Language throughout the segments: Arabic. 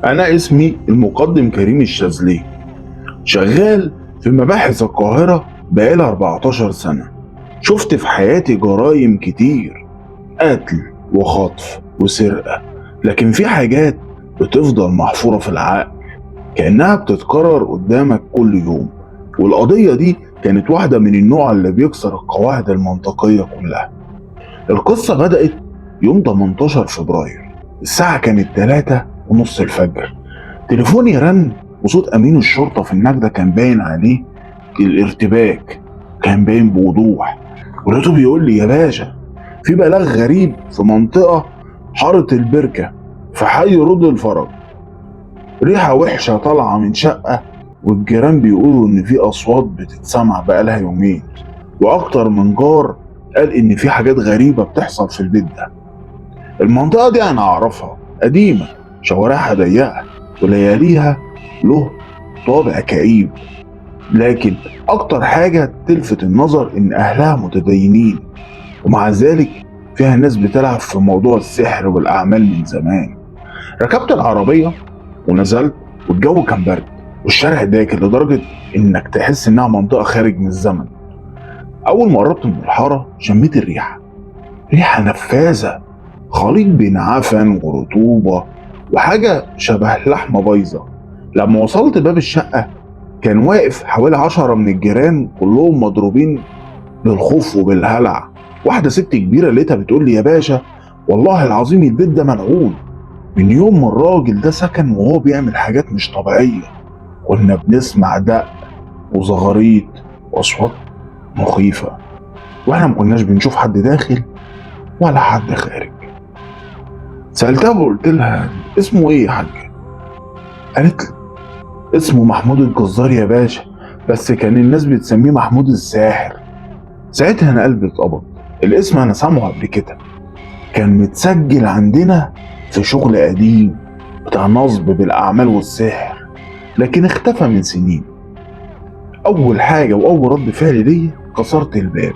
أنا اسمي المقدم كريم الشاذلي، شغال في مباحث القاهرة بقالي 14 سنة. شفت في حياتي جرايم كتير، قتل وخطف وسرقة، لكن في حاجات بتفضل محفورة في العقل كأنها بتتكرر قدامك كل يوم. والقضية دي كانت واحدة من النوع اللي بيكسر القواعد المنطقية كلها. القصة بدأت يوم 18 فبراير، الساعة كانت 3:30 الفجر. تليفوني رن وصوت أمين الشرطة في النجدة كان باين عليه الارتباك، كان باين بوضوح. ولقيته بيقول لي: يا باشا، في بلاغ غريب في منطقة حارة البركة في حي رود الفرج. ريحة وحشة طالعة من شقة، والجيران بيقولوا إن في أصوات بتتسمع بقالها يومين، وأكتر من جار قال إن في حاجات غريبة بتحصل في البيت ده. المنطقة دي أنا أعرفها، قديمة، شوارعها ضيقة، ولياليها له طابع كئيب. لكن أكتر حاجة تلفت النظر إن أهلها متدينين، ومع ذلك فيها ناس بتلعب في موضوع السحر والأعمال من زمان. ركبت العربية ونزلت، والجو كان برد والشارع داكن لدرجة إنك تحس إنها منطقة خارج من الزمن. أول ما قربت من الحارة شميت الريحة، ريحة نفاذة، خليط بين عفن ورطوبة وحاجة شبه لحمة بايظة. لما وصلت باب الشقة كان واقف حوالي 10 من الجيران، كلهم مضروبين بالخوف وبالهلع. واحدة ست كبيرة لقيتها بتقول لي: يا باشا، والله العظيم البيت ده ملعون، من يوم ما الراجل ده سكن وهو بيعمل حاجات مش طبيعية. كنا بنسمع دق وزغاريط وأصوات مخيفة، واحنا ما كناش بنشوف حد داخل ولا حد خارج. سألتها وقلت لها: اسمه ايه يا حاج؟ قالت لي: اسمه محمود الجزار يا باشا، بس كان الناس بتسميه محمود الساحر. ساعتها انا قلبي اتقبض، الاسم انا سامعه قبل كده، كان متسجل عندنا في شغل قديم بتاع نصب بالاعمال والسحر، لكن اختفى من سنين. اول حاجه واول رد فعل ليا كسرت الباب،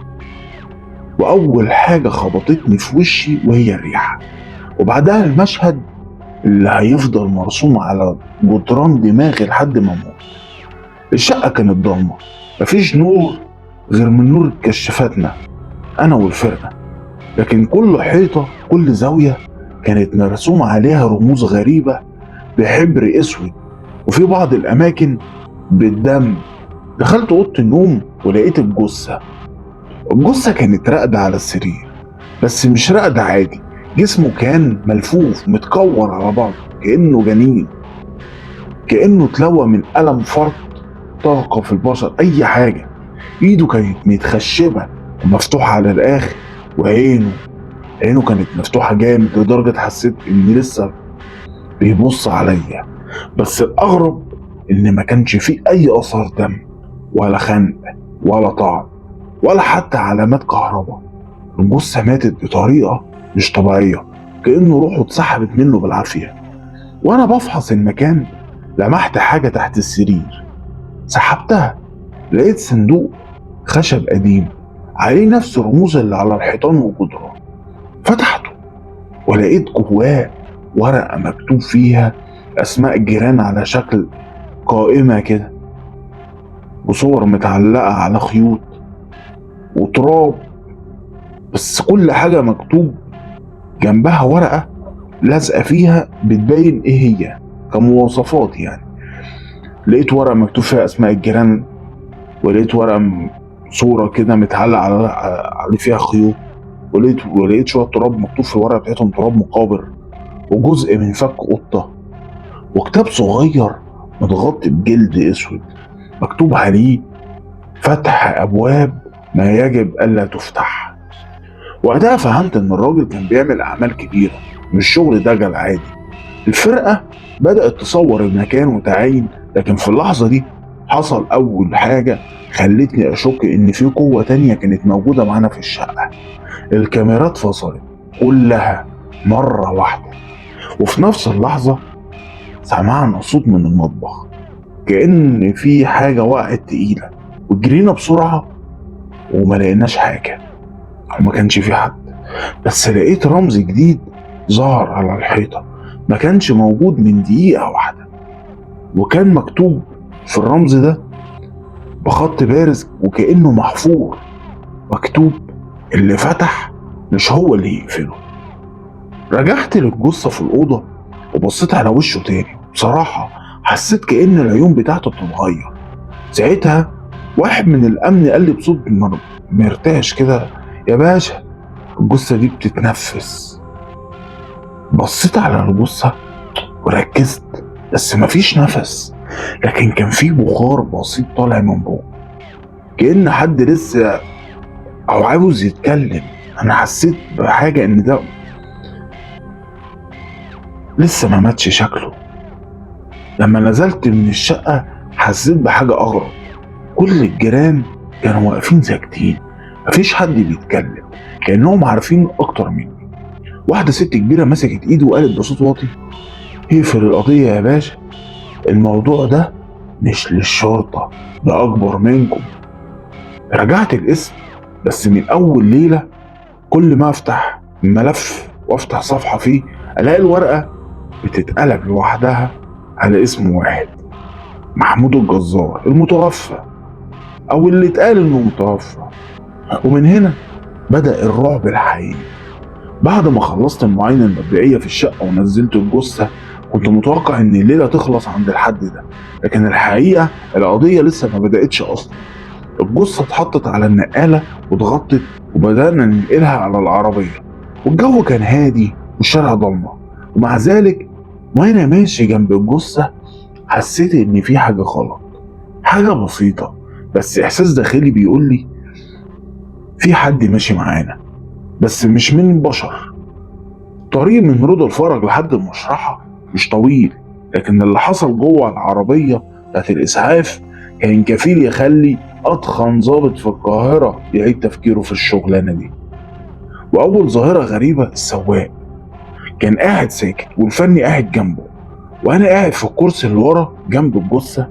واول حاجه خبطتني في وشي وهي الريحه، وبعدها المشهد اللي هيفضل مرسوم على جدران دماغي لحد ما اموت. الشقه كانت ضلمه، مفيش نور غير من نور كشافاتنا انا والفرقه، لكن كل حيطه كل زاويه كانت مرسوم عليها رموز غريبه بحبر اسود، وفي بعض الاماكن بالدم. دخلت اوضه النوم ولقيت الجثه كانت راقده على السرير، بس مش راقده عادي، جسمه كان ملفوف متكور على بعض كانه جنين، كانه اتلوى من الم فرط، طاقه في البشر، اي حاجه. ايده كانت متخشبه ومفتوحه على الاخر، وعينه كانت مفتوحه جامد لدرجه حسيت ان لسه بيبص عليا. بس الاغرب ان ما كانش فيه اي اثار دم ولا خنق ولا طعن ولا حتى علامات كهرباء. الجثه ماتت بطريقه مش طبيعيه، كانه روحه اتسحبت منه بالعافيه. وانا بفحص المكان لمحت حاجه تحت السرير، سحبتها، لقيت صندوق خشب قديم عليه نفس الرموز اللي على الحيطان والجدران. فتحته ولقيت جواه ورقة مكتوب فيها أسماء الجيران على شكل قائمة كده، وصور متعلقة على خيوط وتراب، بس كل حاجة مكتوب جنبها ورقة لازقة فيها بتبين إيه هي كمواصفات يعني. لقيت ورقة مكتوب فيها أسماء الجيران، ولقيت ورقة صورة كده متعلق على فيها خيوط، ولقيت شوية تراب مكتوب في الورقة بتاعتهم تراب مقابر، وجزء من فك قطة، وكتاب صغير متغطي بجلد اسود مكتوب عليه: فتح ابواب ما يجب الا تفتح. وقتها فهمت ان الراجل كان بيعمل اعمال كبيرة، مش شغل دجل عادي. الفرقة بدأت تصور المكان وتعاين، لكن في اللحظة دي حصل اول حاجة خلتني اشك ان في قوة تانية كانت موجودة معانا في الشقة. الكاميرات فصلت كلها مرة واحدة، وفي نفس اللحظة سمعنا صوت من المطبخ، كأن في حاجة وقعت تقيلة، وجرينا بسرعة وما لقيناش حاجة وما كانش في حد. بس لقيت رمز جديد ظهر على الحيطة ما كانش موجود من دقيقة واحدة، وكان مكتوب في الرمز ده بخط بارز وكأنه محفور، مكتوب اللي فتح مش هو اللي يقفله. رجعت للجثة في الأوضة وبصيت على وشه تاني، بصراحة حسيت كأن العيون بتاعته بتتغير. ساعتها واحد من الأمن قال لي بصوت مرتعش كده: يا باشا الجثة دي بتتنفس. بصيت على الجثة وركزت، بس مفيش نفس، لكن كان في بخار بسيط طالع من بوق، كأن حد لسه أو عاوز يتكلم. أنا حسيت بحاجة إن ده لسه ما ماتش شكله. لما نزلت من الشقة حسيت بحاجة أغرب، كل الجيران كانوا واقفين ساكتين، مفيش حد بيتكلم، كأنهم عارفين أكتر مني. واحدة ست كبيرة مسكت إيده وقالت بصوت واطي: اقفل القضية يا باشا، الموضوع ده مش للشرطة، ده أكبر منكم. رجعت الاسم، بس من أول ليلة كل ما أفتح ملف وأفتح صفحة فيه ألاقي الورقة بتتقلب لوحدها على اسم واحد: محمود الجزار المتوفى، أو اللي اتقال إنه متوفى. ومن هنا بدأ الرعب الحقيقي. بعد ما خلصت المعاينة المبدئية في الشقة ونزلت الجثة، كنت متوقع إن الليلة تخلص عند الحد ده، لكن الحقيقة القضية لسه ما بدأتش أصلا. الجثة اتحطت على النقالة واتغطت، وبدأنا ننقلها على العربية، والجو كان هادي والشارع ضلمة. ومع ذلك وأنا ماشي جنب الجثة حسيت إن في حاجة غلط، حاجة بسيطة، بس إحساس داخلي بيقول لي في حد ماشي معانا، بس مش من بشر. طريق من رضا الفرج لحد المشرحة مش طويل، لكن اللي حصل جوه العربية بتاعت الإسعاف كان كفيل يخلي أضخم ضابط في القاهرة يعيد تفكيره في الشغلانة دي. وأول ظاهرة غريبة: السواق كان قاعد ساكت والفني قاعد جنبه، وأنا قاعد في الكرسي اللي ورا جنب الجثة.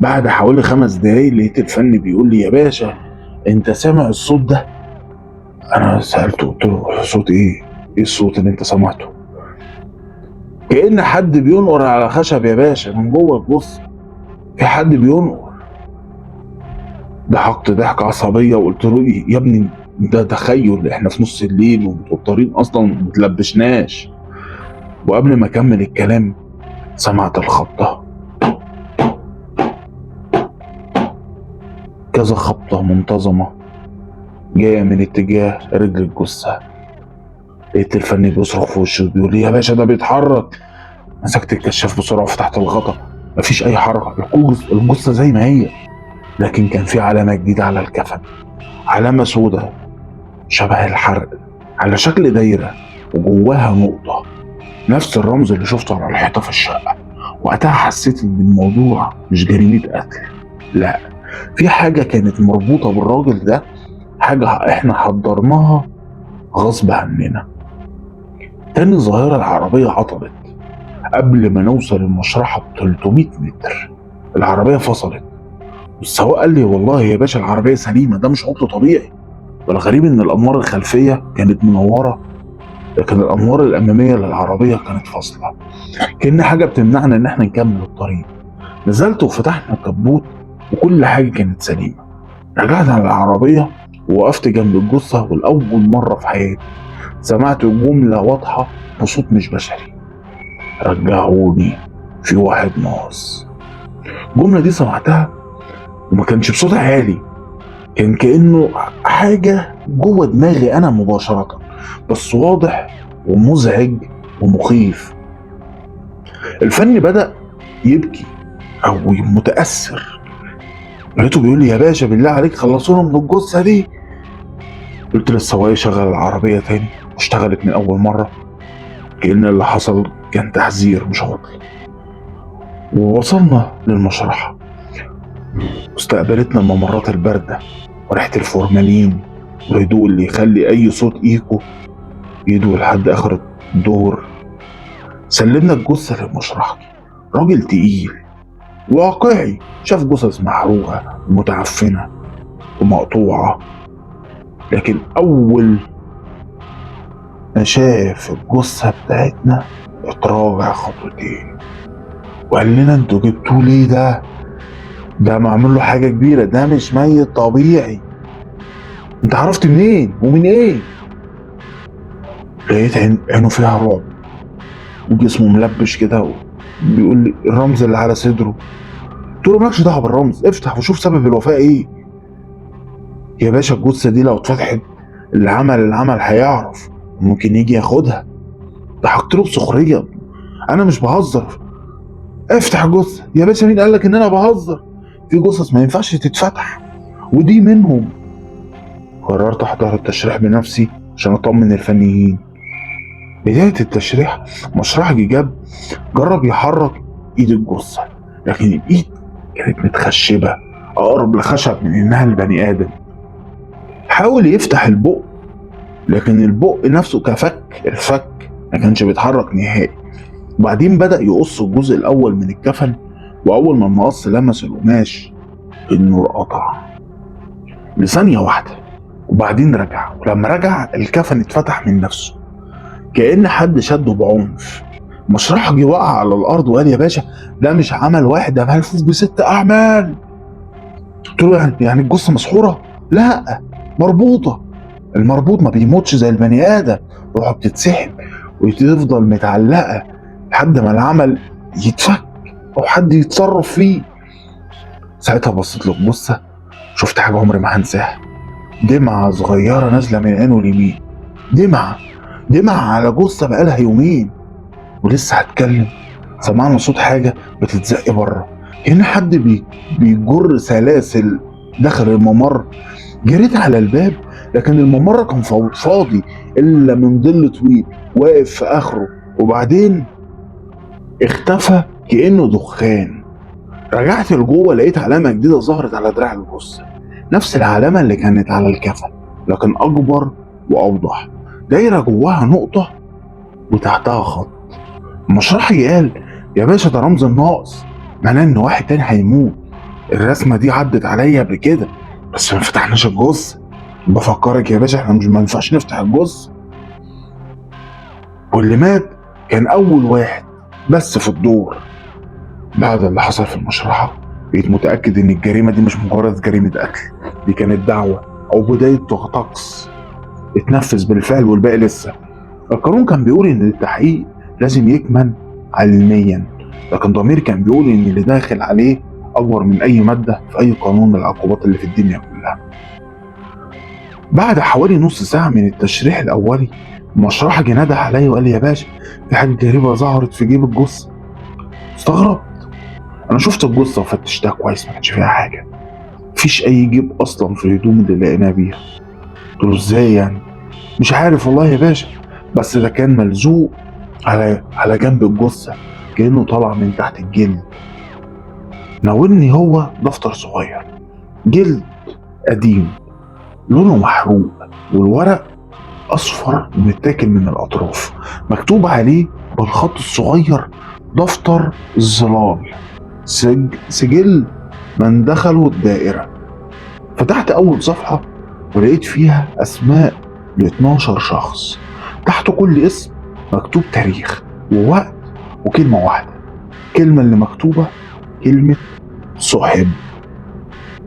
بعد حوالي 5 دقايق لقيت الفني بيقول لي: يا باشا أنت سامع الصوت ده؟ أنا سألته قلت له: صوت إيه؟ إيه الصوت اللي أنت سمعته؟ كأن حد بينقر على خشب يا باشا من جوه الجثة، في حد بينقر. ضحكت ضحكة عصبية وقلت له: يا ابني ده تخيل، احنا في نص الليل ومتوترين اصلا متلبشناش. وقبل ما اكمل الكلام سمعت الخبطة، كذا خبطة منتظمة جاية من اتجاه رجل الجثة. لقيت الفني بيصرخ في وشي وبيقول لي: يا باشا ده بيتحرك. مسكت الكشاف بسرعة وفتحت الغطا، مفيش أي حركة، الجثة زي ما هي، لكن كان في علامة جديدة على الكفن، علامة سودة شبه الحرق على شكل دايرة وجواها نقطة، نفس الرمز اللي شفته على الحيطة في الشقة. وقتها حسيت إن الموضوع مش جريمة قتل، لا، في حاجة كانت مربوطة بالراجل ده، حاجة احنا حضرناها غصب عننا. تاني ظاهرة: العربية عطلت قبل ما نوصل المشرحة ب 300 متر. العربية فصلت والسواق قال لي: والله يا باشا العربية سليمة، ده مش عطل طبيعي. والغريب ان الانوار الخلفية كانت منورة، لكن الانوار الامامية للعربية كانت فاصلة، كأن حاجة بتمنعنا ان احنا نكمل الطريق. نزلت وفتحنا الكبوت وكل حاجة كانت سليمة. رجعت على العربية ووقفت جنب الجثة، والأول مرة في حياتي سمعت جملة واضحة بصوت مش بشري: رجعوني، في واحد ناقص. الجملة دي سمعتها وما كانش بصوت عالي، كان كأنه حاجة جوه دماغي أنا مباشرة، بس واضح ومزعج ومخيف. الفني بدأ يبكي أو متأثر، لقيته بيقول لي: يا باشا بالله عليك خلصونا من الجثة دي. قلت للسواق شغل العربية تاني، واشتغلت من أول مرة، كأن اللي حصل كان تحذير مش عطل. ووصلنا للمشرحة، واستقبلتنا الممرات الباردة وريحة الفورمالين والهدوء اللي يخلي أي صوت إيكو يدوي لحد آخر الدور. سلمنا الجثة للمشرحة، راجل تقيل واقعي شاف جثث محروقة ومتعفنة ومقطوعة، لكن أول ما شاف الجثة بتاعتنا اتراجع خطوتين وقال لنا انتوا جبتوه ليه ده معمول له حاجة كبيرة، ده مش ميت طبيعي. انت عرفت منين ومن ايه؟ لقيت عينه فيها رعب وجسمه ملبش كده بيقول لي الرمز اللي على صدره. قلت له مالكش دعوه بالرمز، افتح وشوف سبب الوفاه ايه. يا باشا الجثه دي لو اتفتحت اللي عمل هيعرف، ممكن يجي ياخدها. ضحكت له بسخريه، انا مش بهزر. افتح الجثه يا باشا، مين قالك ان انا بهزر؟ في جثث ما ينفعش تتفتح ودي منهم. قررت احضر التشريح بنفسي عشان اطمن الفنيين. بدايه التشريح مشرحجي جرب يحرك ايد الجثه، لكن الايد كانت متخشبه اقرب لخشب من انها البني ادم. حاول يفتح البق، لكن البق نفسه الفك ما كانش بيتحرك نهائي. وبعدين بدأ يقص الجزء الأول من الكفن، وأول ما المقص لمس القماش النور قطع لثانية واحدة، وبعدين رجع. ولما رجع الكفن اتفتح من نفسه كأن حد شده بعنف. مشرحجي وقع على الأرض وقال يا باشا ده مش عمل واحد، ده ملفوف ب6 أعمال. قلت له يعني الجثة مسحورة؟ لا، مربوطة. المربوط ما بيموتش زي البني آدم، روحه بتتسحب وتفضل متعلقة لحد ما العمل يتفك أو حد يتصرف فيه. ساعتها بصيت له بصة، شفت حاجة عمري ما هنساها. دمعة صغيرة نازلة من عينه اليمين، دمعة على جثة بقالها يومين. ولسه هتكلم سمعنا صوت حاجة بتتزق بره، كأن حد بيجر سلاسل داخل الممر. جريت على الباب، لكن الممر كان فاضي الا من ظل طويل واقف في اخره، وبعدين اختفى كأنه دخان. رجعت لجوه، لقيت علامة جديدة ظهرت على دراع الجثة، نفس العلامة اللي كانت على الكفن لكن أكبر وأوضح. دايرة جواها نقطة وتحتها خط. المشرحي قال يا باشا ده رمز الناقص، معناه إن واحد تاني هيموت. الرسمة دي عدت عليا قبل كده بس ما فتحناش الجثة. بفكرك يا باشا احنا مش ما ينفعش نفتح الجثة. واللي مات كان أول واحد بس في الدور. بعد اللي حصل في المشرحة بقيت متأكد إن الجريمة دي مش مجرد جريمة قتل، دي كانت دعوة أو بداية طقس اتنفذ بالفعل والباقي لسه. القانون كان بيقول إن التحقيق لازم يكمل علميا، لكن ضميري كان بيقول إن اللي داخل عليه أكبر من أي مادة في أي قانون من العقوبات اللي في الدنيا كلها. بعد حوالي نص ساعة من التشريح الأولي مشرحجي نادى عليا وقال لي يا باشا في حاجة غريبة ظهرت في جيب الجثة. استغربت، أنا شفت الجثة وفتشتها كويس ما كانش فيها حاجة، مفيش أي جيب أصلا في الهدوم اللي لقيناها بيها. قلت له إزاي يعني؟ مش عارف والله يا باشا، بس ده كان ملزوق على جنب الجثة كأنه طالع من تحت الجلد. ناولني هو دفتر صغير جلد قديم لونه محروق والورق أصفر متاكل من الأطراف، مكتوب عليه بالخط الصغير دفتر الظلال، سجل من دخلوا الدائرة. فتحت أول صفحة ولقيت فيها أسماء ل12 شخص، تحت كل اسم مكتوب تاريخ ووقت وكلمة واحدة. الكلمة اللي مكتوبة كلمة صاحب.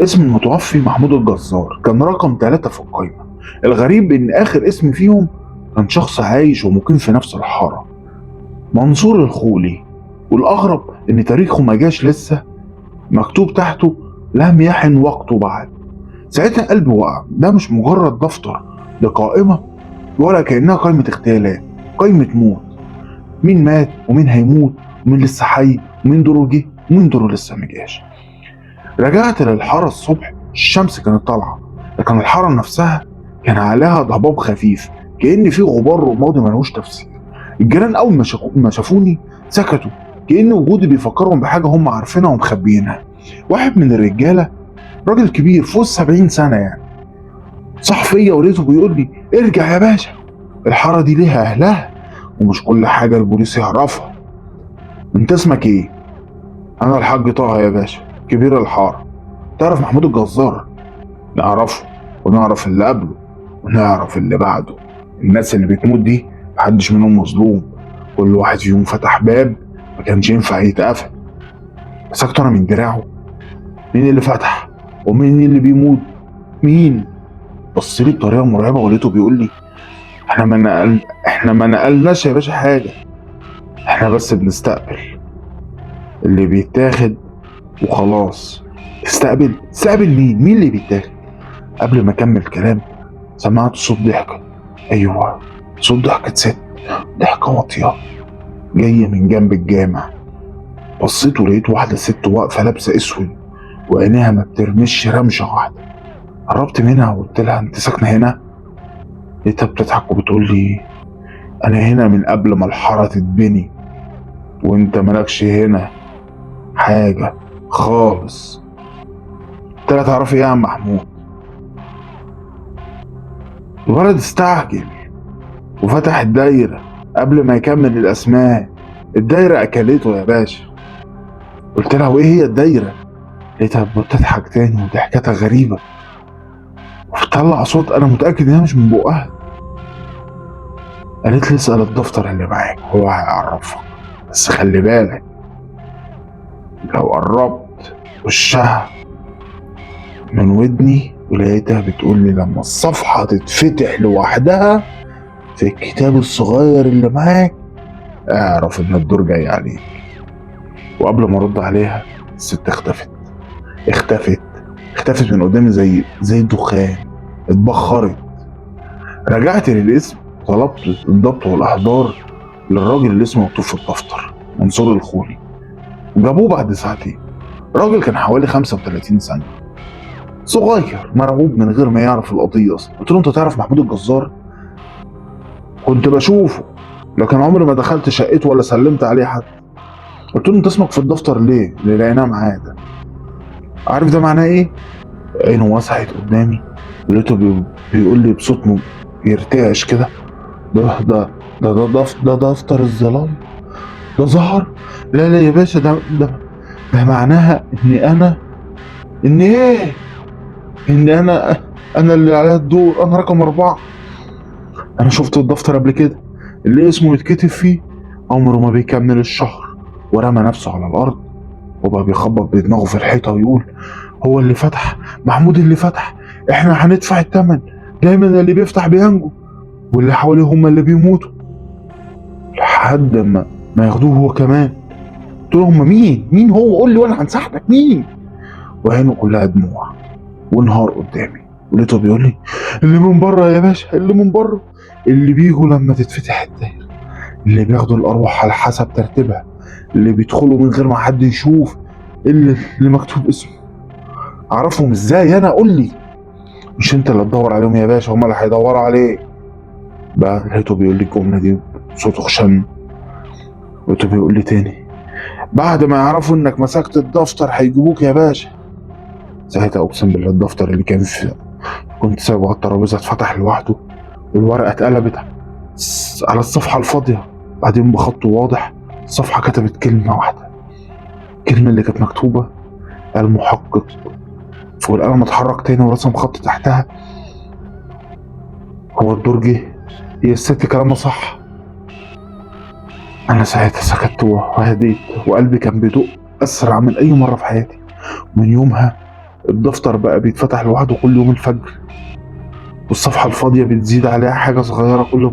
اسم المتوفي محمود الجزار كان رقم 3 في القائمة. الغريب إن آخر اسم فيهم كان شخص عايش ومقيم في نفس الحارة، منصور الخولي. والأغرب إن تاريخه ما جاش لسه، مكتوب تحته لم يحن وقته بعد. ساعتها قلبي وقع، ده مش مجرد دفتر، ده قائمة، ولا كأنها قائمة اغتيالات، قائمة موت. مين مات ومين هيموت ومين لسه حي ومين دوره جه ومين دوره لسه مجاش. رجعت للحارة الصبح، الشمس كانت طالعة، لكن الحارة نفسها كان عليها ضباب خفيف كأن في غبار رمادي ملوش تفسير. الجيران أول ما شافوني سكتوا، كأن وجودي بيفكرهم بحاجة هم عارفينها ومخبيينها. واحد من الرجالة، راجل كبير فوق 70 سنة يعني، صح فيا ولقيته بيقول لي ارجع يا باشا، الحارة دي ليها أهلها ومش كل حاجة البوليس يعرفها. انت اسمك ايه؟ أنا الحاج طه يا باشا، كبير الحارة. تعرف محمود الجزار؟ نعرفه ونعرف اللي قبله ونعرف اللي بعده. الناس اللي بتموت دي محدش منهم مظلوم، كل واحد فيهم فتح باب ما كانش ينفع يتقفل. مسكته انا من دراعه. مين اللي فتح؟ ومين اللي بيموت؟ مين؟ بص لي بطريقه مرعبه ولقيته بيقول لي احنا ما نقلناش يا باشا حاجه، احنا بس بنستقبل اللي بيتاخد وخلاص. استقبل مين اللي بيتاخد؟ قبل ما اكمل كلام سمعت صوت ضحكه. ايوه، صوت ضحكه ست، ضحكه واطيه جايه من جنب الجامع. بصيت ولقيت واحده ست واقفه لابسه اسود وعينيها ما بترمش رمشه واحده. قربت منها وقلت لها انت ساكنه هنا؟ لقيتها بتضحك وبتقول لي انا هنا من قبل ما الحاره تتبني، وانت مالكش هنا حاجه خالص. قلت لها تعرفي ايه يا عم محمود؟ الولد استعجل وفتح الدايره قبل ما يكمل الاسماء. الدايره اكلته يا باشا. قلت لها وايه هي الدايره؟ لقيتها بتضحك تاني وضحكتها غريبه وبتطلع صوت انا متاكد انها مش من بقها. قالت لي اسال الدفتر اللي معاك هو هيعرفك، بس خلي بالك لو قربت وشها من ودني. ولقيتها بتقول لي لما الصفحه تتفتح لوحدها في الكتاب الصغير اللي معاك اعرف ان الدور جاي عليك. وقبل ما ارد عليها الست اختفت من قدامي زي الدخان، اتبخرت. رجعت للاسم، طلبت الضبط والاحضار للراجل اللي اسمه مكتوب في الدفتر، منصور الخولي. جابوه بعد ساعتين. راجل كان حوالي 35 سنة، صغير مرعوب من غير ما يعرف القضية أصلا. قلت له أنت تعرف محمود الجزار؟ كنت بشوفه لكن عمري ما دخلت شقته ولا سلمت عليه حد. قلت له أنت اسمك في الدفتر ليه؟ اللي لقيناه معاه ده. عارف ده معناه إيه؟ عينه وسعت قدامي ولقيته بيقول لي بصوت بيرتعش كده ده دفتر الظلام، ده ظهر. لا يا باشا، ده معناها ان ايه؟ ان انا اللي عليها الدور، انا رقم 4. انا شفت الدفتر قبل كده اللي اسمه يتكتب فيه عمره ما بيكمل الشهر. ورمى نفسه على الارض وبقى بيخبط بدماغه في الحيطه ويقول هو اللي فتح، محمود اللي فتح، احنا هندفع الثمن. دايما اللي بيفتح بينجو واللي حواليه هم اللي بيموتوا لحد ما ياخدوه هو كمان. قلت له هم مين هو؟ قول لي وانا هنساعدك. مين؟ وعينه كلها دموع ونهار قدامي. ولقيته بيقول لي اللي من بره يا باشا، اللي من بره، اللي بيجوا لما تتفتح الدايره، اللي بياخدوا الارواح على حسب ترتيبها، اللي بيدخلوا من غير ما حد يشوف اللي مكتوب اسمه. اعرفهم ازاي انا؟ قول لي. مش انت اللي تدور عليهم يا باشا، هم اللي هيدوروا عليك. بقى لقيته بيقول لي الجمله دي بصوت خشن. لقيته بيقول لي تاني بعد ما يعرفوا انك مسكت الدفتر هيجيبوك يا باشا. ساعتها اقسم بالله الدفتر اللي كنت سايبه على الترابيزه اتفتح لوحده والورقه اتقلبت على الصفحه الفاضيه. بعدين بخط واضح الصفحه كتبت كلمه واحده، الكلمه اللي كانت مكتوبه المحقق. والقلم اتحرك تاني ورسم خط تحتها هو الدور جه. هي الست كلامها صح. انا ساعتها سكت وهديت وقلبي كان بيدق اسرع من اي مره في حياتي. من يومها الدفتر بقى بيتفتح لوحده كل يوم الفجر، والصفحه الفاضيه بتزيد عليها حاجه صغيره كل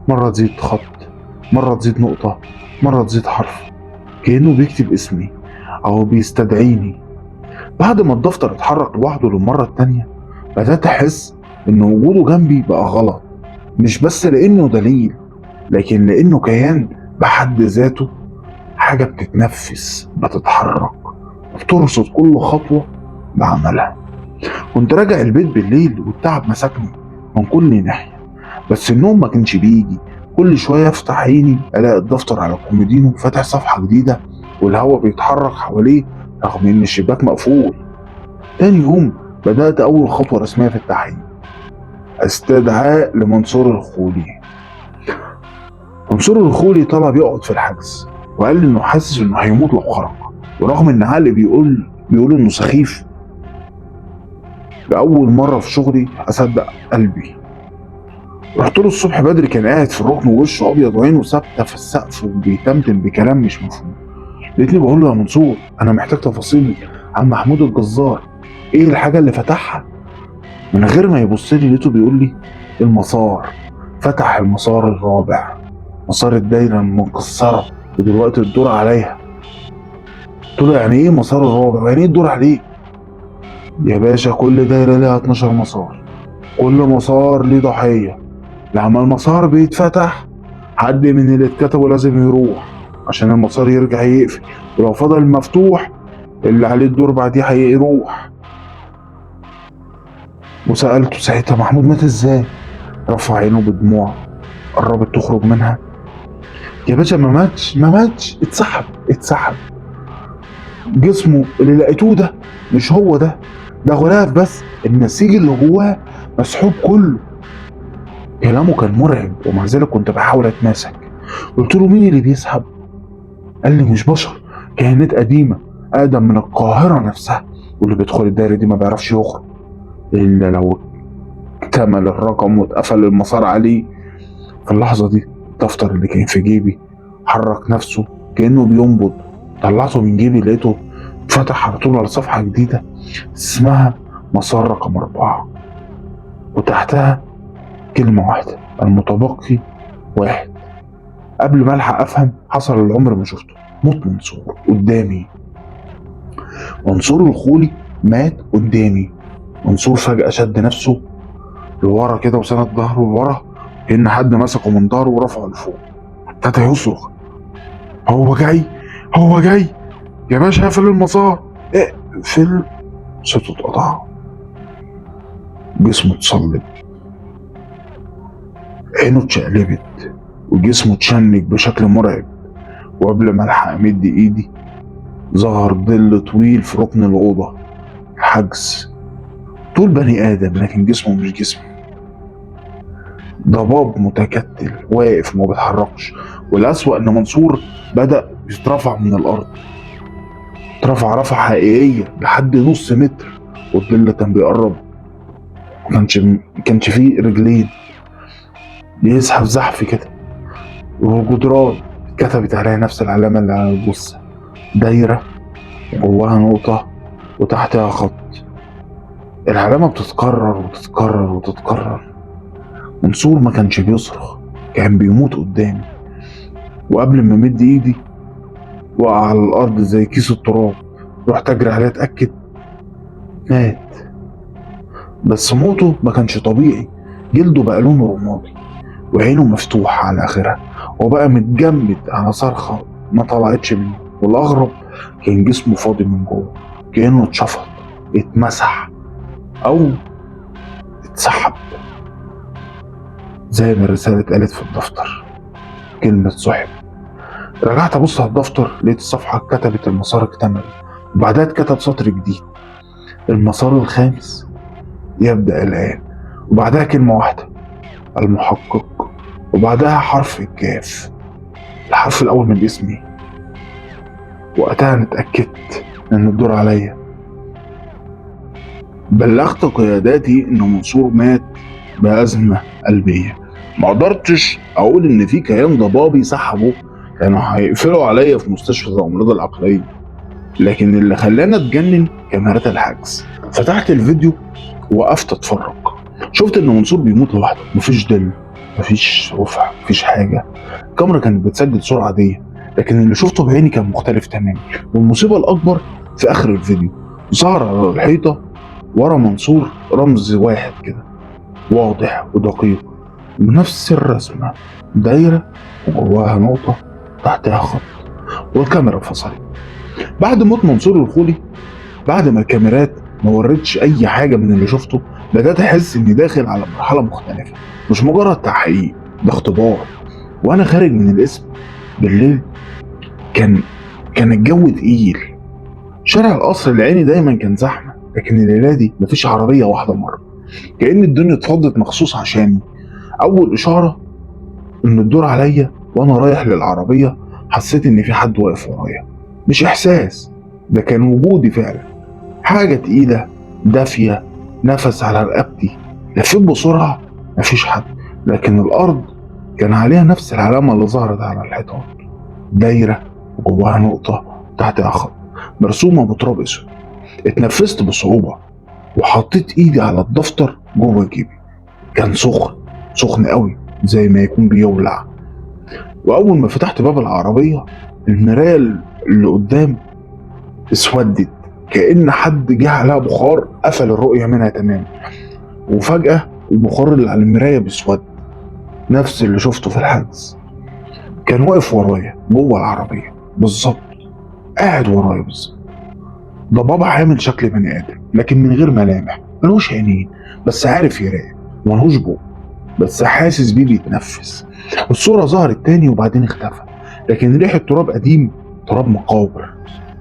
مره تزيد خط، مره تزيد نقطه، مره تزيد حرف، كانه بيكتب اسمي او بيستدعيني. بعد ما الدفتر اتحرك لوحده للمره التانيه بدات احس ان وجوده جنبي بقى غلط، مش بس لانه دليل لكن لانه كيان بحد ذاته، حاجه بتتنفس بتتحرك بترصد كل خطوه بعملها. كنت راجع البيت بالليل والتعب مسكني من كل ناحيه، بس النوم ما كانش بيجي. كل شويه افتح عيني الاقي الدفتر على الكومودينو فاتح صفحه جديده والهواء بيتحرك حواليه رغم ان الشباك مقفول. تاني يوم بدات اول خطوه رسميه في التحقيق، استدعاء لمنصور الخولي. منصور الخولي طلب يقعد في الحجز وقال لي انه حاسس انه هيموت لو خرج، ورغم ان عقلي بيقول انه سخيف، لأول مرة في شغلي أصدق قلبي. رحت له الصبح بدري، كان قاعد في الركن ووشه ابيض وعينه ثابته في السقف وبيتمتم بكلام مش مفهوم. لقيتني بقول له: يا منصور، انا محتاج تفاصيل عن محمود الجزار، ايه الحاجه اللي فتحها؟ من غير ما يبص لي لقيته بيقول لي: المسار. فتح المسار الرابع، مسار الدايره المكسره ودلوقتي الدور عليها. قلت له: يعني ايه مسار الرابع؟ يعني ايه الدور عليه؟ يا باشا، كل دايره ليها 12 مسار، كل مسار ليه ضحيه. لما المسار بيتفتح، حد من اللي اتكتبوا لازم يروح عشان المسار يرجع يقفل، ولو فضل مفتوح اللي عليه الدور بعديه هيروح. وسألته ساعتها: محمود مات ازاي؟ رفع عينه بدموع قربت تخرج منها: يا باشا، ما ماتش، ما ماتش، اتسحب، اتسحب. جسمه اللي لقيتوه ده مش هو ده، ده غلاف بس، النسيج اللي جواه مسحوب كله. كلامه كان مرعب ومع ذلك كنت بحاول اتماسك. قلت له: مين اللي بيسحب؟ قال لي: مش بشر، كائنات قديمة أقدم من القاهرة نفسها، واللي بيدخل الدايرة دي ما بيعرفش يخرج إلا لو اكتمل الرقم واتقفل المسار عليه. في اللحظة دي الدفتر اللي كان في جيبي حرك نفسه كأنه بينبض. طلعته من جيبي لقيته فتح على طول على صفحة جديدة اسمها مسار رقم 4، وتحتها كلمة واحدة: المتبقي 1. قبل ما الحق افهم حصل اللي عمري ما شفته. موت منصور قدامي. منصور الخولي مات قدامي. منصور فجأة شد نفسه لورا كده وسند ظهره لورا كأن حد مسكه من ظهره ورفعه لفوق. ابتدى يصرخ: هو جاي، هو جاي يا باشا، اقفل المسار، اقفل. صوته اتقطع، جسمه اتصلب، عينه اتشقلبت وجسمه اتشنج بشكل مرعب. وقبل ما الحق امد ايدي ظهر ظل طويل في ركن الأوضة. حجز طول بني آدم لكن جسمه مش جسمي. ضباب متكتل واقف ما بيتحركش، والأسوأ إن منصور بدأ يترفع من الأرض. اترفع رفعة حقيقية لحد نص متر، والظل كان بيقرب. مكانش فيه رجلين، بيزحف زحف كده. والجدران كتبت عليها نفس العلامة اللي على الجثة: دايرة وجواها نقطة وتحتها خط. العلامة بتتكرر وتتكرر وتتكرر. منصور ما كانش بيصرخ، كان بيموت قدامي. وقبل ما مد ايدي وقع على الارض زي كيس التراب. رحت اجري عليه اتاكد، مات. بس موته ما كانش طبيعي. جلده بقى لونه رمادي وعينه مفتوحة على اخرها وبقى متجمد على صرخة ما طلعتش منه. والاغرب كان جسمه فاضي من جوه، كأنه اتشفط، اتمسح او اتسحب. زي ما الرسالة اتقالت في الدفتر، كلمة سحب. رجعت ابص على الدفتر لقيت الصفحة كتبت المسار اكتمل، وبعدها اتكتب سطر جديد: المسار الخامس يبدأ الآن. وبعدها كلمة واحدة: المحقق. وبعدها حرف الكاف، الحرف الأول من اسمي. وقتها أنا اتأكدت إن الدور عليا. بلغت قياداتي إن منصور مات بأزمة قلبية. ما قدرتش أقول إن في كيان ضبابي سحبه، كانوا هيقفلوا عليا في مستشفى الأمراض العقلية. لكن اللي خلاني اتجنن كاميرات الحجز. فتحت الفيديو وقفت اتفرج. شفت ان منصور بيموت لوحده، مفيش دل، مفيش رفع، مفيش حاجه. الكاميرا كانت بتسجل صوره عاديه، لكن اللي شفته بعيني كان مختلف تماما. والمصيبه الاكبر في اخر الفيديو ظهر على الحيطه ورا منصور رمز واحد كده واضح ودقيق بنفس الرسمه: دايره وجواها نقطه تحتها خط. والكاميرا فصلت. بعد موت منصور الخولي، بعد ما الكاميرات ما ورتش اي حاجه من اللي شفته، بدات احس اني داخل على مرحله مختلفه، مش مجرد تحقيق، ده اختبار. وانا خارج من القسم بالليل كان الجو تقيل. شارع القصر العيني دايما كان زحمه، لكن الليله دي مفيش عربيه واحده مره، كأن الدنيا اتفضت مخصوص عشاني. اول اشاره ان الدور عليا وانا رايح للعربيه حسيت ان في حد واقف ورايا. مش احساس، ده كان وجودي فعلا. حاجة تقيلة دافية، نفس على رقبتي. لفيت بسرعة، مفيش حد. لكن الأرض كان عليها نفس العلامة اللي ظهرت على الحيطان، دايرة وجواها نقطة تحتها خط مرسومة بتراب أسود. اتنفست بصعوبة وحطيت إيدي على الدفتر جوه جيبي. كان سخن قوي زي ما يكون بيولع. وأول ما فتحت باب العربية المراية اللي قدام اسودت، كأن حد جه عليها بخار قفل الرؤية منها تماما. وفجأة البخار اللي على المراية بيسود، نفس اللي شفته في الحدث. كان واقف ورايا جوه العربية بالظبط، قاعد ورايا بالظبط. ده بابا عامل شكل بني آدم لكن من غير ملامح، ملوش عينين بس عارف يراقب، ملوش بق بس حاسس بيه بيتنفس. الصورة ظهرت تاني وبعدين اختفى، لكن ريحة تراب قديم، تراب مقابر،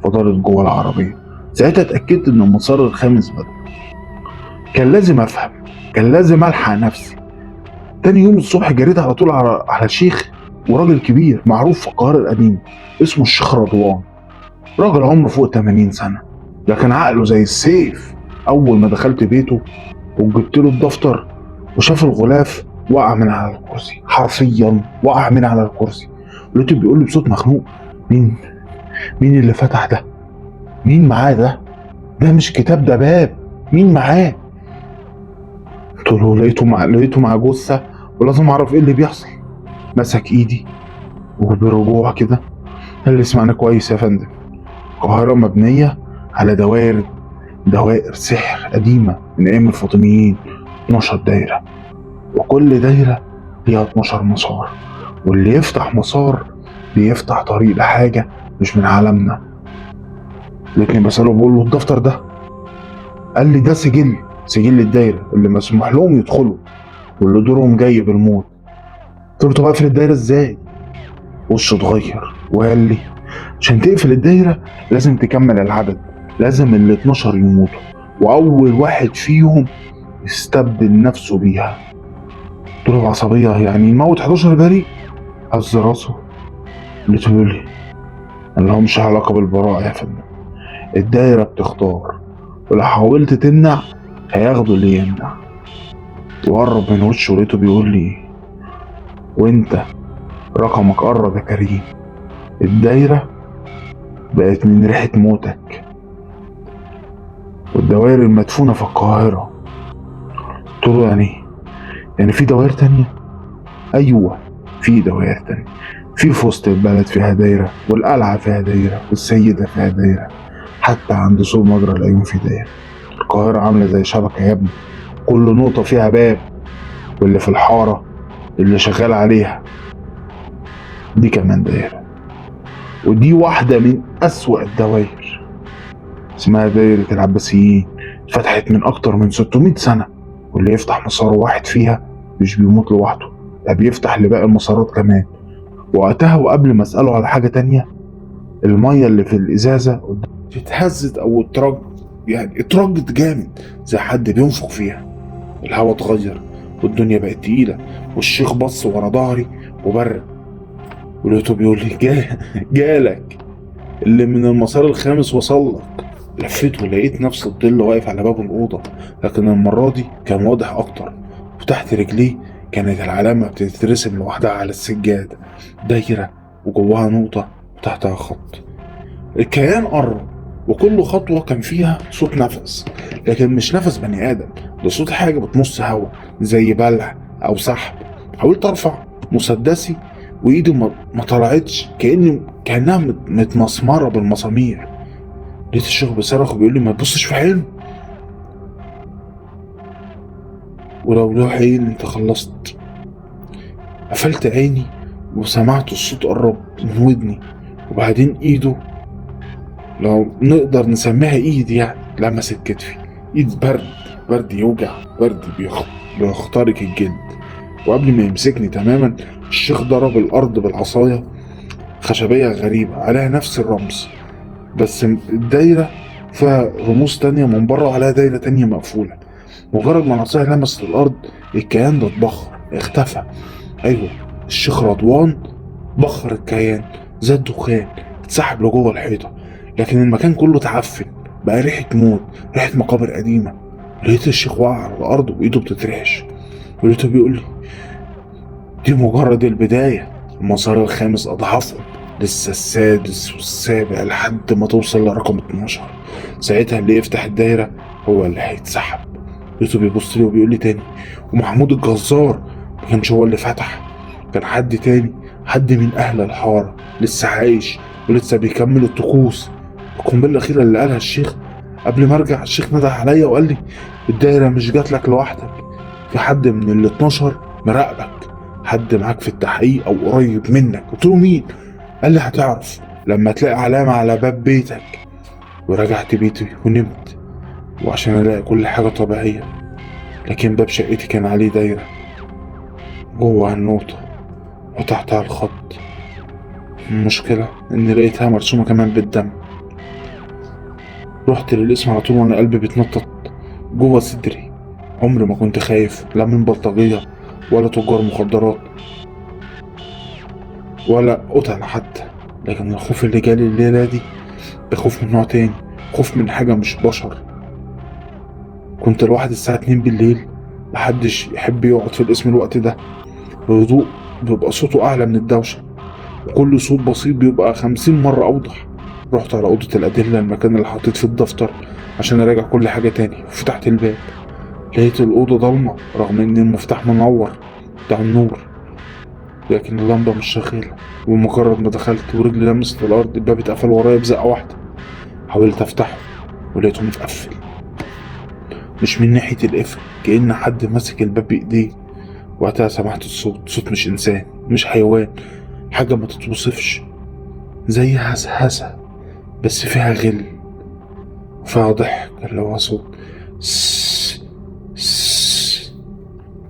فضلت جوه العربية. ساعتها اتأكدت إن المسار الخامس بدأ. كان لازم أفهم، كان لازم ألحق نفسي. تاني يوم الصبح جريت على طول على شيخ وراجل كبير معروف في القاهرة القديمة اسمه الشيخ رضوان. راجل عمره فوق 80 سنة لكن عقله زي السيف. أول ما دخلت بيته وجبت له الدفتر وشاف الغلاف وقع من على الكرسي، حرفيا وقع من على الكرسي. لقيته بيقول لي بصوت مخنوق: مين اللي فتح ده؟ مين معاه ده مش كتاب، ده باب، مين معاه؟ قلت له لقيته مع جثة ولازم اعرف ايه اللي بيحصل. مسك ايدي وبرجوع كده قال لي: اسمعني كويس يا فندم، القاهرة مبنية على دوائر سحر قديمة من ايام الفاطميين، 12 دايرة، وكل دايرة ليها 12 مسار، واللي يفتح مسار بيفتح طريق لحاجة مش من عالمنا. لكن بسأله بقول له: الدفتر ده؟ قال لي: ده سجل الدايرة اللي مسموح لهم يدخلوا واللي دورهم جاي بالموت. قلت له: طب اقفل الدايرة ازاي؟ وشه اتغير وقال لي: عشان تقفل الدايرة لازم تكمل العدد، لازم ال 12 يموتوا واول واحد فيهم يستبدل نفسه بيها. قلت له بعصبية: يعني نموت 11 بريء؟ هز راسه. لقيته بيقول لي: ملهمش علاقة بالبراءة يا فندم، الدايرة بتختار، ولو حاولت تمنع هياخدوا اللي يمنع. وقرب من وشه ولقيته بيقول لي: وانت رقمك قرب يا كريم، الدايرة بقت من ريحة موتك والدوائر المدفونة في القاهرة. قلت له: يعني في دوائر تانية؟ ايوه في دوائر تانية، في وسط البلد فيها دايرة، والقلعة فيها دايرة، والسيدة فيها دايرة، حتى عند سور مجرى العيون في دايرة. القاهرة عاملة زي شبكة يا ابني، كل نقطة فيها باب، واللي في الحارة اللي شغال عليها دي كمان دايرة، ودي واحدة من أسوأ الدوائر، اسمها دايرة العباسيين، اتفتحت من أكتر من 600 سنة، واللي يفتح مسار واحد فيها مش بيموت لوحده، ده بيفتح لباقي المسارات كمان. وقتها وقبل ما أسأله على حاجة تانية، المية اللي في الإزازة اتهزت أو اترجت جامد زي حد بينفخ فيها. الهوا اتغير والدنيا بقت تقيلة، والشيخ بص ورا ظهري وبرق، ولقيته بيقول لي: جالك اللي من المسار الخامس وصل لك. لفيت ولقيت نفس الظل واقف على باب الأوضة، لكن المرة دي كان واضح أكتر، وتحت رجليه كانت العلامة بتترسم لوحدها على السجاد، دايرة وجواها نقطة وتحتها خط. الكيان قرب وكل خطوة كان فيها صوت نفس، لكن مش نفس بني آدم، ده صوت حاجة بتمص هوا زي بلع أو سحب. حاولت أرفع مسدسي وإيدي ما طلعتش، كأنها متمسمرة بالمسامير. لقيت الشيخ بيصرخ وبيقول لي: ما تبصش في حلم، ولو له عين انت خلصت. قفلت عيني وسمعت الصوت قرب من ودني، وبعدين ايده، لو نقدر نسميها ايد لمست كتفي. ايد برد يوجع، برد بيخترق الجلد. وقبل ما يمسكني تماما الشيخ ضرب الارض بالعصاية خشبية غريبة عليها نفس الرمز، بس الدايرة فيها رموز تانية من بره وعليها دايرة تانية مقفولة. مجرد ما العصاية لمست الارض الكيان ده اتبخر، اختفى. ايوه، الشيخ رضوان بخر الكيان، زاد دخان، اتسحب لجوه الحيطة، لكن المكان كله اتعفن، بقى ريحة موت، ريحة مقابر قديمة. لقيت الشيخ واقع على الارض وايده بتترعش، ولقيته بيقول لي: دي مجرد البداية، المسار الخامس أضعافهم، لسه السادس والسابع لحد ما توصل لرقم 12. ساعتها اللي يفتح الدايرة هو اللي هيتسحب. لقيته بيبص لي وبيقول لي تاني: ومحمود الجزار ما كانش هو اللي فتح، كان حد تاني، حد من أهل الحارة لسه عايش ولسه بيكمل الطقوس. القنبلة الأخيرة اللي قالها الشيخ قبل ما أرجع، الشيخ نده عليا وقال لي: الدايرة مش جاتلك لوحدك، في حد من ال 12 مراقبك، حد معاك في التحقيق أو قريب منك. قلت له: مين؟ قال لي: هتعرف لما تلاقي علامة على باب بيتك. ورجعت بيتي ونمت، وعشان ألاقي كل حاجة طبيعية، لكن باب شقتي كان عليه دايرة جوه النوتة وتحتها الخط. المشكلة إني لقيتها مرسومة كمان بالدم. رحت للقسم على طول وأنا قلبي بيتنطط جوه صدري. عمري ما كنت خايف لا من بلطجية ولا تجار مخدرات ولا قتل حتى، لكن الخوف اللي جالي الليلة دي ده خوف من نوع تاني، خوف من حاجة مش بشر. كنت لوحدي الساعة 2 بالليل، محدش يحب يقعد في القسم الوقت ده. الهدوء بيبقى صوته أعلى من الدوشة، وكل صوت بسيط بيبقى 50 مرة أوضح. رحت على أوضة الأدلة، المكان اللي حطيت فيه الدفتر عشان أراجع كل حاجة تاني، وفتحت الباب. لقيت الأوضة ضلمة رغم إن المفتاح منور بتاع النور، لكن اللمبة مش شغالة. ومجرد ما دخلت ورجلي لمست الأرض، الباب اتقفل ورايا بزقة واحدة. حاولت أفتحه ولقيته متقفل، مش من ناحية القفل، كأن حد ماسك الباب بإيديه. وقتها سمعت الصوت، صوت مش إنسان مش حيوان، حاجة ما تتوصفش، زي هسهسة بس فيها غل، فيها ضحك، اللي هو صوت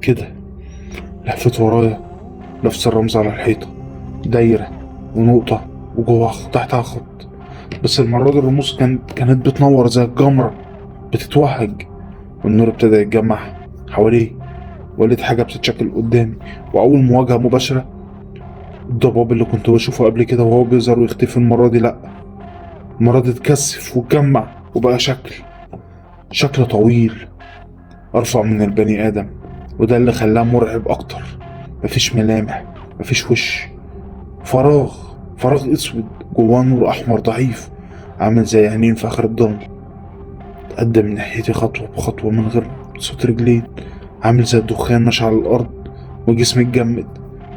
كده. لفت ورايا، نفس الرمز على الحيطة، دايرة ونقطة وجوه تحتها خط، بس المرة دي الرموز كانت بتنور زي الجمرة بتتوهج، والنور ابتدى يتجمع حواليه. ولقيت حاجة بتتشكل قدامي، وأول مواجهة مباشرة الضباب اللي كنت بشوفه قبل كده وهو بيظهر ويختفي، المرة دي لأ، المرة دي اتكثف واتجمع وبقى شكل طويل أرفع من البني آدم، وده اللي خلاه مرعب أكتر. مفيش ملامح، مفيش وش، فراغ أسود جواه نور أحمر ضعيف عامل زي عينين في آخر الضلمة. تقدم من ناحيتي خطوة بخطوة من غير صوت رجلين، عامل زي الدخان ماشي على الأرض، وجسمي اتجمد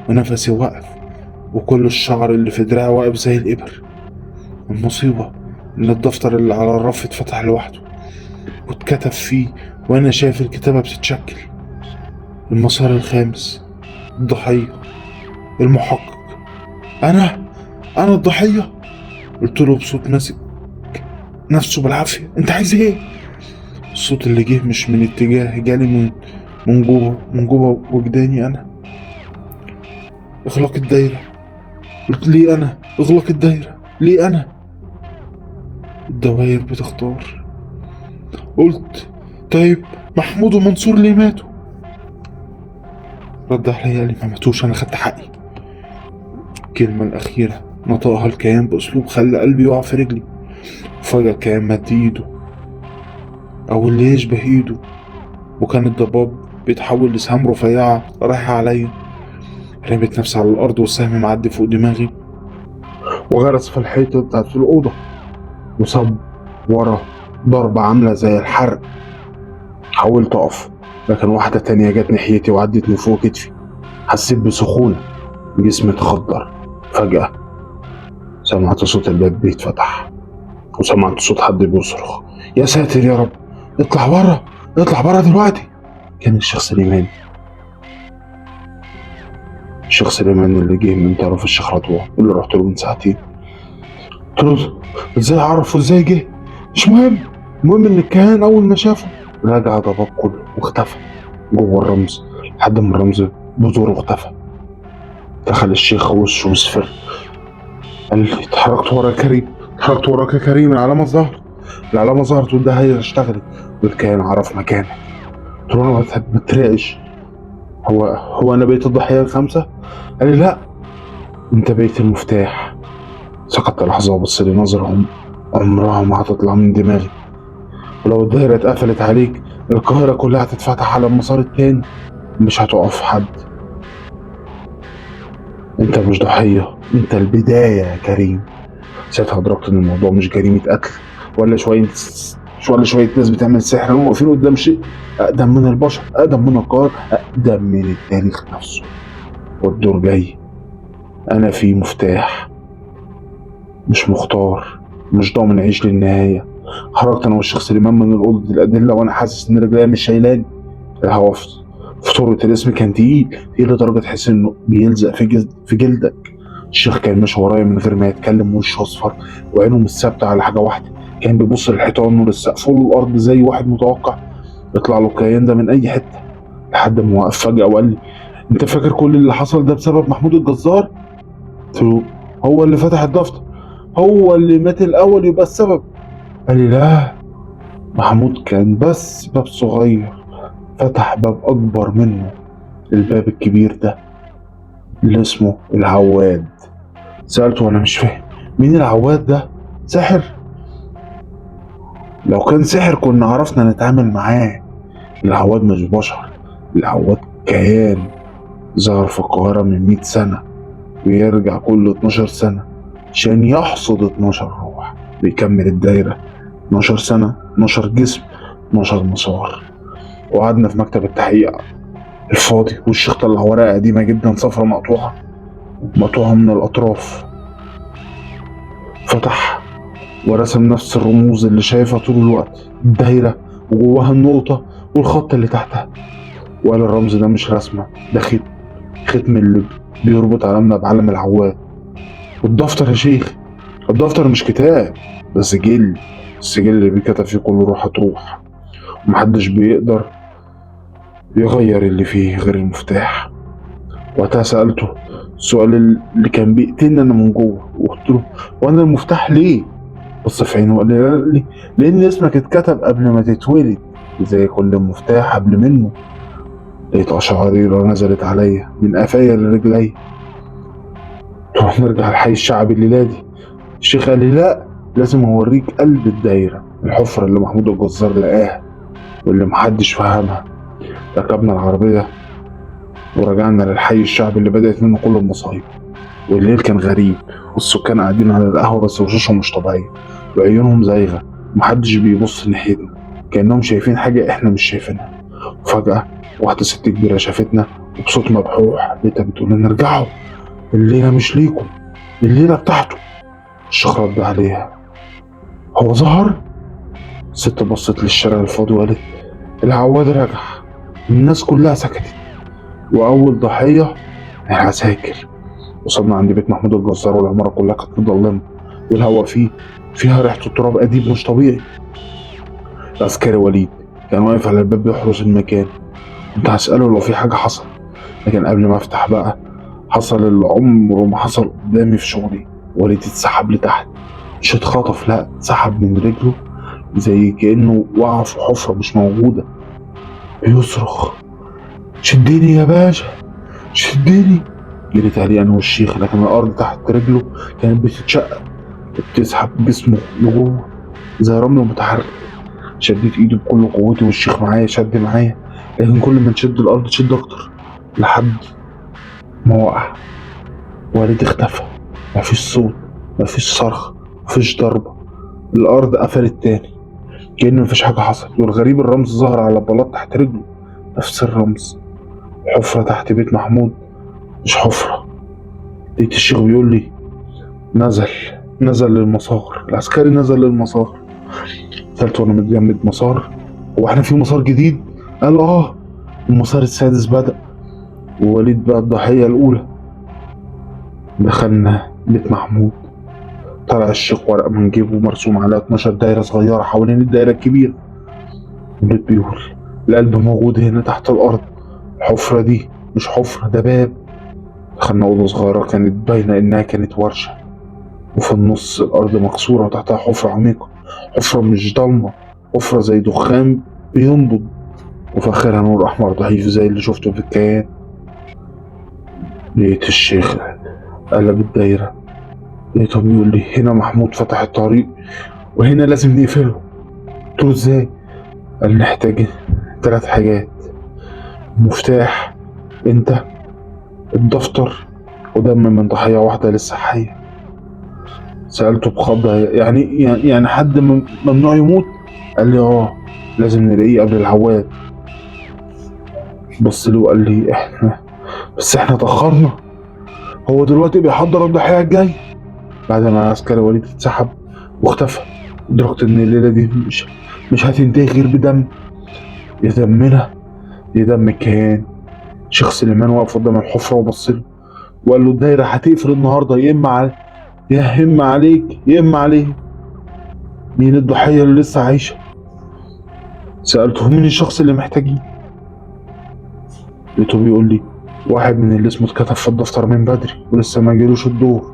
ونفسي واقف، وكل الشعر اللي في دراعي واقف زي الإبر. المصيبة إن الدفتر اللي على الرف اتفتح لوحده واتكتب فيه، وأنا شايف الكتابة بتتشكل: المسار الخامس، الضحية، المحقق. أنا الضحية؟ قلت له بصوت ماسك نفسه بالعافية: أنت عايز إيه؟ الصوت اللي جه مش من اتجاه، جالي من جوه وجداني. أنا اغلق الدايرة. قلت: ليه أنا؟ اغلق الدايرة ليه أنا؟ الدواير بتختار. قلت: طيب محمود ومنصور ليه ماتوا؟ رد عليا قال لي: ما ماتوش، أنا خدت حقي. الكلمة الأخيرة نطقها الكيان بأسلوب خلى قلبي يقع في رجلي. فجأة الكيان مد إيده، أو اللي يشبه إيده، وكان الضباب بيتحول لسهام رفيعة رايحة عليا. رميت نفسي على الأرض والسهم معدي فوق دماغي وغرس في الحيطة بتاعت الأوضة، وصب ورا ضربة عاملة زي الحرق. حاولت أقف، لكن واحدة تانية جت ناحيتي وعدت من فوق كتفي. حسيت بسخونة، جسمي اتخدر. فجأة سمعت صوت الباب بيتفتح، وسمعت صوت حد بيصرخ: يا ساتر يا رب، اطلع برا، اطلع برا دلوقتي. كان الشيخ سليمان اللي جه من طرف الشيخ رضوان، اللي رحت له من ساعتين. قلت له: ازاي اعرفه ازاي جه؟ مش مهم، المهم ان الكهان اول ما شافه رجع ضباب كله واختفى جوه الرمز، لحد ما الرمز بذوره اختفى. دخل الشيخ وشه مصفر، قال لي: اتحركت وراك يا كريم، العلامة ظهرت والدهية اشتغلت والكيان عرف مكانك. قلت له: انا ما تترعش، هو انا بقيت الضحية الخامسة؟ قال لي: لا، انت بقيت المفتاح. سكت لحظة وبص لي نظرة عمرها ما هتطلع من دماغي. ولو الدايرة اتقفلت عليك، القاهرة كلها هتتفتح على المسار التاني، مش هتقف حد. انت مش ضحية، انت البداية يا كريم. ساعتها ادركت ان الموضوع مش جريمة قتل ولا شوية ناس بتعمل سحر. هم واقفين قدام شيء اقدم من البشر، اقدم من القرار، اقدم من التاريخ نفسه. والدور جاي، انا في مفتاح، مش مختار، مش ضامن اعيش للنهاية. خرجت انا والشيخ سليمان من اوضه الادله وانا حاسس ان رجليا مش شايلاني. الهوا في طرقة الاسم كان تقيل لدرجه تحس انه بيلزق في جلدك. الشيخ كان ماشي ورايا من غير ما يتكلم، وشه اصفر وعينه مش ثابته على حاجه واحده. كان بيبص للحيطان وللسقف وللارض زي واحد متوقع يطلع له الكيان ده من اي حته. لحد ما وقف فجاه وقال لي: انت فاكر كل اللي حصل ده بسبب محمود الجزار؟ قلت له: هو اللي فتح الدفتر، هو اللي مات الاول يبقى السبب. قال لي: لا، محمود كان بس باب صغير فتح باب أكبر منه، الباب الكبير ده اللي اسمه العواد. سألته وأنا مش فاهم: مين العواد ده؟ ساحر؟ لو كان ساحر كنا عرفنا نتعامل معاه. العواد مش بشر، العواد كيان ظهر في القاهرة من 100 سنة ويرجع كل 12 سنة عشان يحصد 12 روح، بيكمل الدايرة. 12 سنة، 12 جسم، 12 مسار. وقعدنا في مكتب التحقيق الفاضي، والشيخ طلع ورقة قديمة جدا صفرة مقطوعة من الأطراف. فتح ورسم نفس الرموز اللي شايفها طول الوقت، الدايرة وجواها النقطة والخط اللي تحتها. وقال: الرمز ده مش رسمة، ده ختم اللي بيربط علمنا بعلم العواد. والدفتر يا شيخ، الدفتر مش كتاب، ده سجل، السجل اللي بيتكتب فيه كل روح هتروح، ومحدش بيقدر يغير اللي فيه غير المفتاح. وقتها سألته السؤال اللي كان بيقتلني أنا من جوه، وقلت له: وأنا المفتاح ليه؟ بص في عينه وقال لي: لأن اسمك اتكتب قبل ما تتولد، زي كل مفتاح قبل منه. لقيت قشعريرة نزلت عليا من قفايا لرجلي. نرجع الحي الشعبي الليلة دي. الشيخ قال لي: لا، لازم أوريك قلب الدايرة، الحفرة اللي محمود الجزار لقاها واللي محدش فهمها. ركبنا العربية ورجعنا للحي الشعبي اللي بدأت منه كل المصايب. والليل كان غريب، والسكان قاعدين على القهوة بس وشوشهم مش طبيعية وعيونهم زايغة، محدش بيبص ناحيتنا كأنهم شايفين حاجة احنا مش شايفينها. وفجأة واحدة ست كبيرة شافتنا وبصوت مبحوح لقيتها بتقول لنا: ارجعوا، الليلة مش ليكم، الليلة بتاعته. الشيخ رد عليها: هو ظهر؟ الست بصت للشارع الفاضي وقالت: العواد رجع. الناس كلها سكتت، وأول ضحية العساكر. وصلنا عند بيت محمود الجزار والعمارة كلها كانت مظلمة، والهوا فيها ريحة التراب قديم مش طبيعي. العسكري وليد كان واقف على الباب بيحرس المكان. كنت هسأله لو في حاجة حصل، لكن قبل ما افتح بقى حصل اللي عمره ما حصل قدامي في شغلي. وليد اتسحب لتحت، مش اتخطف، لا، اتسحب من رجله زي كأنه وقع في حفرة مش موجودة. بيصرخ: شدني يا باشا، شدني. جريت عليه انا والشيخ، لكن الارض تحت رجله كانت بتتشقق وبتسحب جسمه لجوه زي رمل متحرك. شديت ايده بكل قوتي والشيخ معايا شد معايا، لكن كل ما نشد الارض تشد اكتر لحد ما وقع. وليد اختفى، مفيش صوت، مفيش صرخ، مفيش ضربة. الارض قفلت تاني كأن مفيش حاجة حصلت. والغريب الرمز ظهر على البلاط تحت رجله، نفس الرمز. حفرة تحت بيت محمود مش حفرة. لقيت الشيخ بيقول لي: نزل للمسار، العسكري نزل للمسار. سألت وانا متجمد: مسار؟ هو احنا في مسار جديد؟ قال: اه، المسار السادس بدأ، ووليد بقى الضحية الأولى. دخلنا بيت محمود. طلع الشيخ ورقة من جيبه مرسوم عليها 12 دايرة صغيرة حوالين الدايرة الكبيرة. وليد بيقول: القلب موجود هنا تحت الأرض، الحفرة دي مش حفرة، ده باب. دخلنا أوضة صغيرة كانت باينة إنها كانت ورشة، وفي النص الأرض مكسورة وتحتها حفرة عميقة، حفرة مش ضلمة، حفرة زي دخان بينبض، وفي آخرها نور أحمر ضعيف زي اللي شفته في الكيان. لقيت الشيخ قلب الدايرة، لقيته بيقول لي: هنا محمود فتح الطريق وهنا لازم نقفله. قلت له: ازاي؟ قال: نحتاج 3 حاجات: مفتاح، انت، الدفتر، ودم من ضحية واحدة لسه حية. سألته بخضة يعني حد ممنوع يموت؟ قال لي لازم نلاقيه قبل العواد. بص لي وقال لي احنا اتأخرنا، هو دلوقتي بيحضر الضحية الجاي. بعد ما العسكري وليد اتسحب واختفى، ادركت ان الليلة دي مش هتنتهي غير بدم، يا دمنا يا دم الكيان. شيخ سليمان واقف قدام الحفرة وبص له وقال له الدايرة هتقفل النهاردة، يا إما عليك يا إما عليه. مين الضحية اللي لسه عايشة؟ سألته مين الشخص اللي محتاجين؟ لقيته بيقول لي واحد من اللي اسمه اتكتب في الدفتر من بدري ولسه ما جالوش الدور.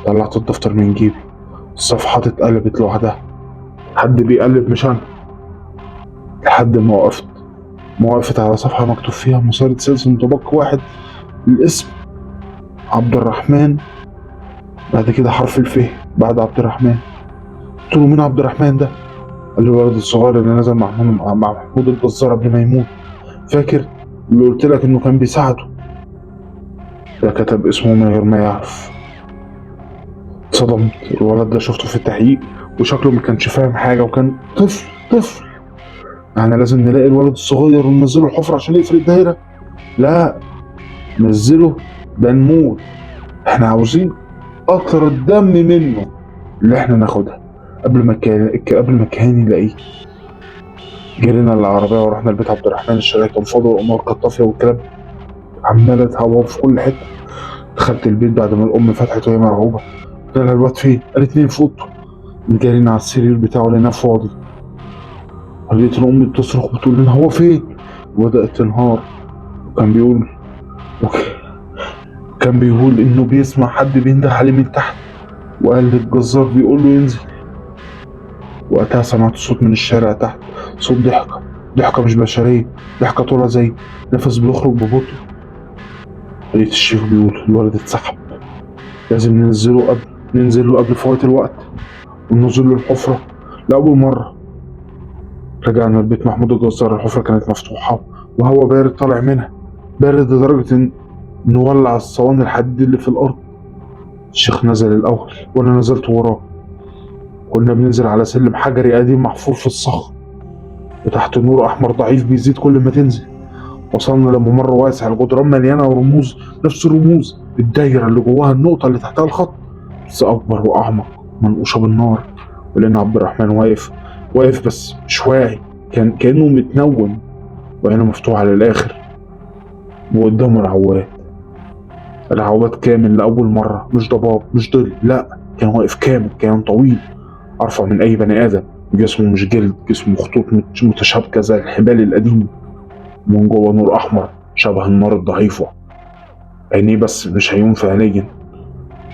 طلعت الدفتر من جيبي، الصفحة اتقلبت لوحدها، حد بيقلب مش أنا. لحد ما وقفت على صفحة مكتوب فيها مسار سلسلة متبقي واحد، الاسم عبد الرحمن، بعد كده حرف الف بعد عبد الرحمن. قلت له مين عبد الرحمن ده؟ قال لي الولد الصغير اللي نزل مع محمود الجزار قبل ما يموت، فاكر اللي قلت لك انه كان بيساعده؟ ده كتب اسمه من غير ما يعرف. اتصدمت، الولد ده شفته في التحقيق وشكله ما كانش فاهم حاجه وكان طفل. احنا لازم نلاقي الولد الصغير وننزله الحفره عشان يقفل الدايره. لا، نزله، ده نموت، احنا عاوزين قطر الدم منه اللي احنا ناخدها قبل ما كان يلاقيه. جرينا العربية ورحنا لبيت عبد الرحمن، الشارع كان فاضي والأمور كانت طافية والكلاب عمالة تهوى في كل حتة. دخلت البيت بعد ما الأم فتحت وهي مرعوبة. قلت لها الواد فين؟ قالت لي في أوضته. جرينا على السرير بتاعه لقيناه فاضي. لقيت الأم بتصرخ بتقول لنا هو فين؟ وبدأت تنهار. وكان بيقول إنه بيسمع حد بينده عليه من تحت، وقال للجزار بيقول له ينزل. وقتها سمعت صوت من الشارع تحت، صوت ضحكة مش بشرية، ضحكة طولة زي نفس بيخرج ببطء. لقيت الشيخ بيقول الولد اتسحب، لازم ننزله قبل فوات الوقت وننزل له الحفرة لأول مرة. رجعنا البيت محمود الجزار، الحفرة كانت مفتوحة وهوا بارد طالع منها، بارد لدرجة إن نولع الصواني الحديد اللي في الأرض. الشيخ نزل الأول وأنا نزلت وراه. كنا بننزل على سلم حجري قديم محفور في الصخر وتحت نور أحمر ضعيف بيزيد كل ما تنزل. وصلنا لممر واسع، الجدران مليانة رموز، نفس رموز الدايرة اللي جواها النقطة اللي تحتها الخط، بس أكبر وأعمق، منقوشة بالنار. ولقينا عبد الرحمن واقف بس مش واعي، كأنه متنوم وعينه مفتوحة للآخر. وقدامه العواد كامل لأول مرة، مش ضباب مش ظل، لأ، كان واقف كامل، كان طويل أرفع من أي بني آدم، جسمه مش جلد، جسمه خطوط متشابكة زي الحبال القديمة، من جوه نور أحمر شبه النار الضعيفة. عينيه بس مش عيون فعليا،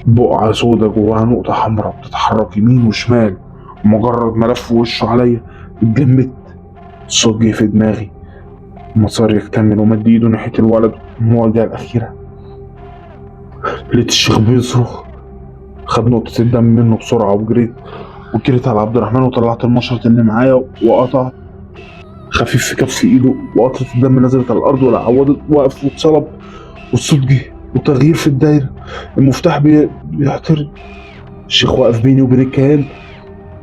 بقعة سودة جواها نقطة حمراء بتتحرك يمين وشمال. مجرد ما لف وشه عليا اتجمدت. الصوت جه في دماغي، المسار يكتمل ومد ايده ناحية الولد المواجهة الأخيرة. لقيت الشيخ بيصرخ، خد نقطة الدم منه بسرعة وجريت على عبد الرحمن وطلعت المشرط اللي معايا وقطعت خفيف في كف ايده، وقطرة الدم نزلت على الأرض والعواد وقف واتصلب. والصوت جه وتغيير في الدايرة، المفتاح بيعترض. الشيخ واقف بيني وبين الكيان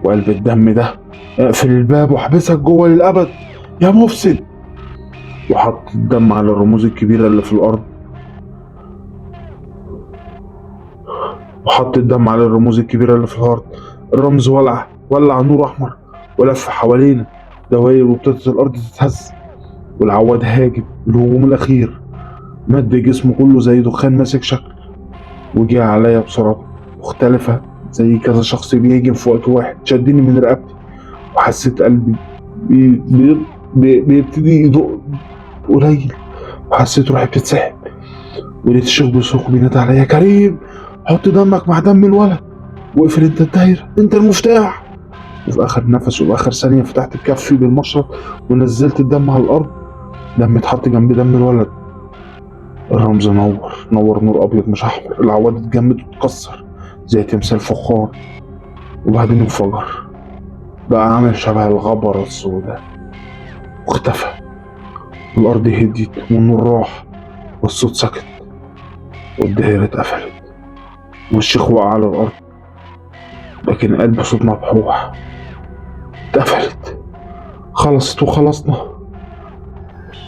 وقلب الدم ده، اقفل الباب واحبسك جوه للأبد يا مفسد. وحط الدم على الرموز الكبيرة اللي في الأرض، الرمز ولع نور أحمر ولف حوالينا دواير وابتدت الأرض تتهز. والعواد هاجم الهجوم الأخير، مد جسمه كله زي دخان ماسك شكل، وجه عليا بسرعة مختلفة زي كذا شخص بيهجم في وقت واحد. شدني من رقبتي وحسيت قلبي بيبتدي يدق قليل، وحسيت روحي بتتسحب. ولقيت الشيخ بيصرخ بينادي عليا يا كريم حط دمك مع دم الولد واقفل انت الدايرة، انت المفتاح. وفي اخر نفس وفي اخر ثانية فتحت كفي بالمشرط ونزلت الدم على الارض. دم اتحط جنب دم الولد. الرمز نور ابيض مش احمر. العواد اتجمد واتكسر زي تمثال فخار، وبعدين انفجر بقى عامل شبه الغبرة السوداء واختفى. الارض هديت والنور راح والصوت سكت. والدايرة اتقفلت والشيخ وقع على الأرض، لكن قلب صوت مبحوح. اتقفلت، خلصت وخلصنا.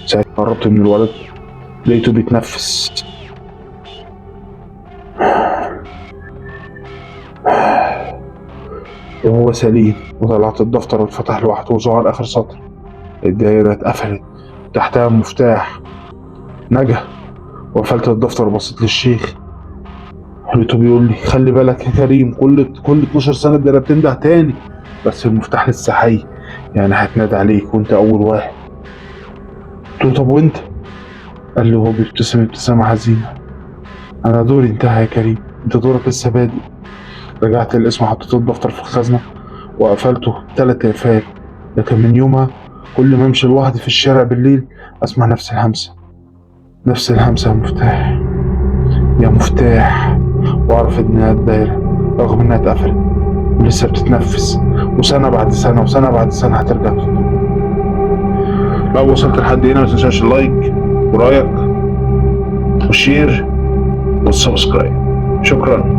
ساعتها قربت من الولد، لقيته بيتنفس. وهو سليم. وطلعت الدفتر واتفتح لوحده وظهر آخر سطر: الدايرة اتقفلت، تحتها مفتاح. نجا. وقفلت الدفتر وبصيت للشيخ، لقيته بيقول لي: خلي بالك يا كريم، كل 12 سنة الدايرة بتنده تاني، بس المفتاح لسه حي، يعني هتنادى عليك وانت أول واحد. قلت له: طب وانت؟ قال لي وهو بيبتسم ابتسامة حزينة: أنا دوري انتهى يا كريم، انت دورك لسه بادئ. رجعت القسم، حطيت الدفتر في الخزنة وقفلته 3 قفال. لكن من يومها كل ما امشي لوحدي في الشارع بالليل اسمع نفس الهمسة، نفس الهمسة: يا مفتاح، يا مفتاح. واعرف انها الدايرة رغم انها اتقفلت ولسه بتتنفس، وسنة بعد سنة وسنة بعد سنة هترجع تدور. لو وصلت لحد هنا متنساش اللايك ورايك والشير والسبسكرايب. شكرا.